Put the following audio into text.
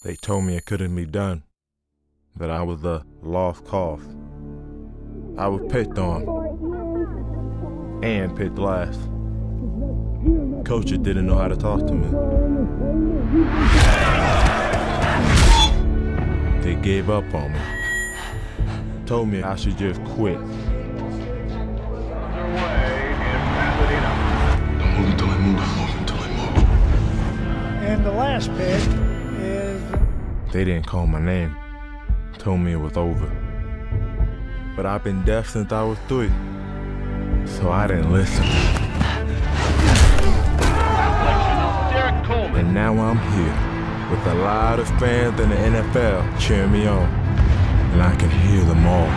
They told me it couldn't be done, that I was a lost cause. I was picked on and picked last. Coaches didn't know how to talk to me. They gave up on me. Told me I should just quit. Don't move until I move, don't move until I move. And the last pick is... They didn't call my name. Told me it was over. But I've been deaf since I was 3, so I didn't listen. And now I'm here, with a lot of fans in the NFL cheering me on, and I can hear them all.